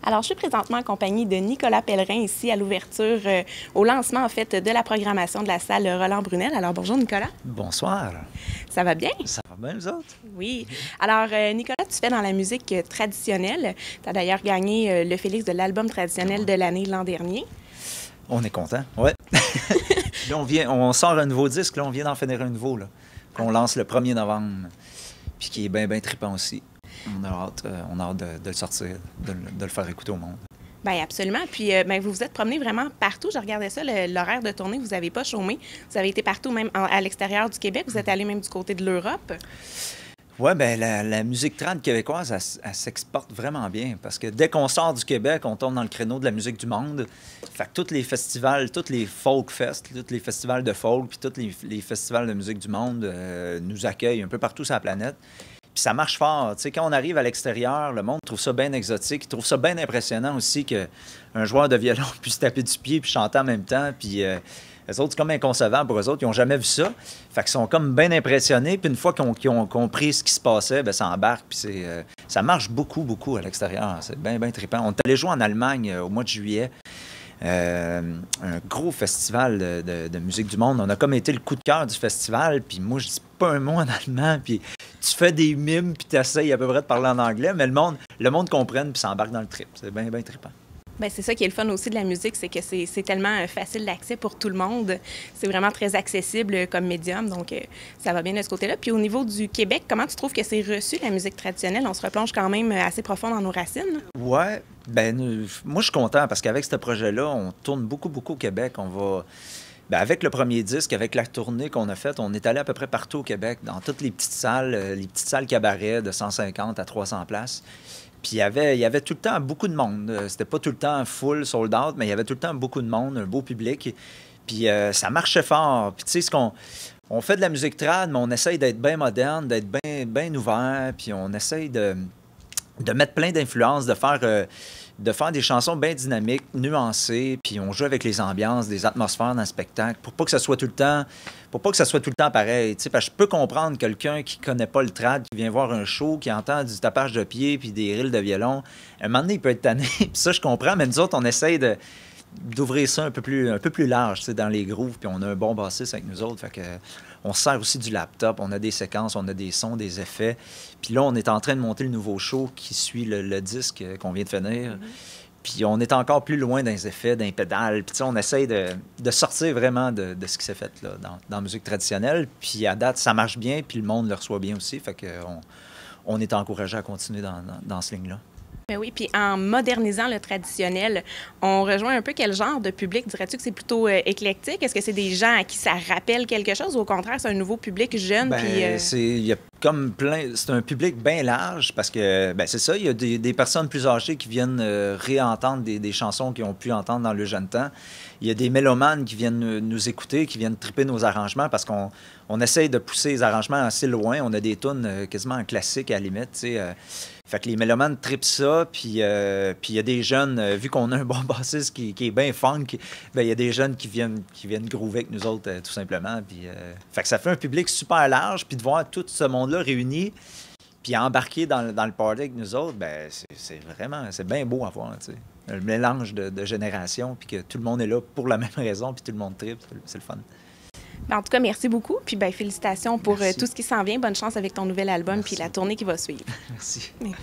Alors, je suis présentement en compagnie de Nicolas Pellerin ici à l'ouverture, au lancement en fait de la programmation de la salle Roland Brunel. Alors, bonjour Nicolas. Bonsoir. Ça va bien? Ça va bien, vous autres? Oui. Alors, Nicolas, tu fais dans la musique traditionnelle. Tu as d'ailleurs gagné le Félix de l'album traditionnel de l'année l'an dernier. On est content, ouais. Là, on sort un nouveau disque, là, on vient d'en finir un nouveau, là, qu'on lance le 1er novembre, puis qui est bien, bien trippant aussi. On a hâte de le sortir, de le faire écouter au monde. Bien, absolument. Puis, vous vous êtes promené vraiment partout. Je regardais ça, l'horaire de tournée, vous n'avez pas chômé. Vous avez été partout, même à l'extérieur du Québec. Vous êtes allé même du côté de l'Europe. Oui, bien, la musique trad québécoise, elle s'exporte vraiment bien. Parce que dès qu'on sort du Québec, on tombe dans le créneau de la musique du monde. Fait que tous les festivals, tous les folk fest, tous les festivals de folk, puis tous les festivals de musique du monde nous accueillent un peu partout sur la planète. Puis ça marche fort. Tu sais, quand on arrive à l'extérieur, le monde trouve ça bien exotique. Il trouve ça bien impressionnant aussi qu'un joueur de violon puisse taper du pied puis chanter en même temps. Puis eux autres, c'est comme inconcevable pour eux autres. Ils n'ont jamais vu ça. Fait qu'ils sont comme bien impressionnés. Puis une fois qu'ils ont compris ce qui se passait, bien, ça embarque. Puis ça marche beaucoup, beaucoup à l'extérieur. C'est bien, bien trippant. On est allé jouer en Allemagne au mois de juillet. Un gros festival de musique du monde. On a comme été le coup de cœur du festival. Puis moi, je dis pas un mot en allemand. Puis tu fais des mimes, puis tu essayes à peu près de parler en anglais. Mais le monde comprenne, puis s'embarque dans le trip. C'est bien, bien trippant. Bien, c'est ça qui est le fun aussi de la musique, c'est que c'est tellement facile d'accès pour tout le monde. C'est vraiment très accessible comme médium, donc ça va bien de ce côté-là. Puis au niveau du Québec, comment tu trouves que c'est reçu, la musique traditionnelle? On se replonge quand même assez profond dans nos racines. Ouais, ben moi je suis content parce qu'avec ce projet-là, on tourne beaucoup, beaucoup au Québec. On va... Bien, avec le premier disque, avec la tournée qu'on a faite, on est allé à peu près partout au Québec, dans toutes les petites salles cabarets de 150 à 300 places. Puis il y avait tout le temps beaucoup de monde. C'était pas tout le temps full, sold out, mais il y avait tout le temps beaucoup de monde, un beau public. Puis ça marchait fort. Puis tu sais, on fait de la musique trad, mais on essaye d'être bien moderne, d'être bien, bien ouvert. Puis on essaye de mettre plein d'influences, de faire des chansons bien dynamiques, nuancées, puis on joue avec les ambiances, des atmosphères dans le spectacle, pour pas que ça soit tout le temps pareil. Tu sais, parce que je peux comprendre quelqu'un qui connaît pas le trad, qui vient voir un show, qui entend du tapage de pied puis des rilles de violon. À un moment donné, il peut être tanné, puis ça, je comprends, mais nous autres, on essaye d'ouvrir ça un peu plus large, tu sais, dans les grooves, puis on a un bon bassiste avec nous autres, fait que on se sert aussi du laptop, on a des séquences, on a des sons, des effets. Puis là, on est en train de monter le nouveau show qui suit le disque qu'on vient de finir. Mm-hmm. Puis on est encore plus loin dans les effets, dans les pédales. Puis tu sais, on essaye de sortir vraiment de ce qui s'est fait là, dans la musique traditionnelle. Puis à date, ça marche bien, puis le monde le reçoit bien aussi. Fait qu'on est encouragé à continuer dans ce ligne-là. Ben oui, puis en modernisant le traditionnel, on rejoint un peu quel genre de public? Dirais-tu que c'est plutôt éclectique? Est-ce que c'est des gens à qui ça rappelle quelque chose ou au contraire, c'est un nouveau public jeune? Il y a comme c'est un public bien large parce que, c'est ça, il y a des personnes plus âgées qui viennent réentendre des chansons qu'ils ont pu entendre dans le jeune temps. Il y a des mélomanes qui viennent nous écouter, qui viennent triper nos arrangements parce qu'on essaye de pousser les arrangements assez loin. On a des tunes quasiment en classique à la limite, tu sais. Fait que les mélomanes trippent ça, puis il y a des jeunes, vu qu'on a un bon bassiste qui est bien funk, il y a des jeunes qui viennent groover avec nous autres, tout simplement. Puis, fait que ça fait un public super large, puis de voir tout ce monde-là réuni, puis embarqué dans le party avec nous autres, c'est bien beau à voir, tu sais. Le mélange de générations, puis que tout le monde est là pour la même raison, puis tout le monde trippe, c'est le fun. En tout cas, merci beaucoup. Puis félicitations pour tout ce qui s'en vient. Bonne chance avec ton nouvel album puis la tournée qui va suivre. Merci. Merci.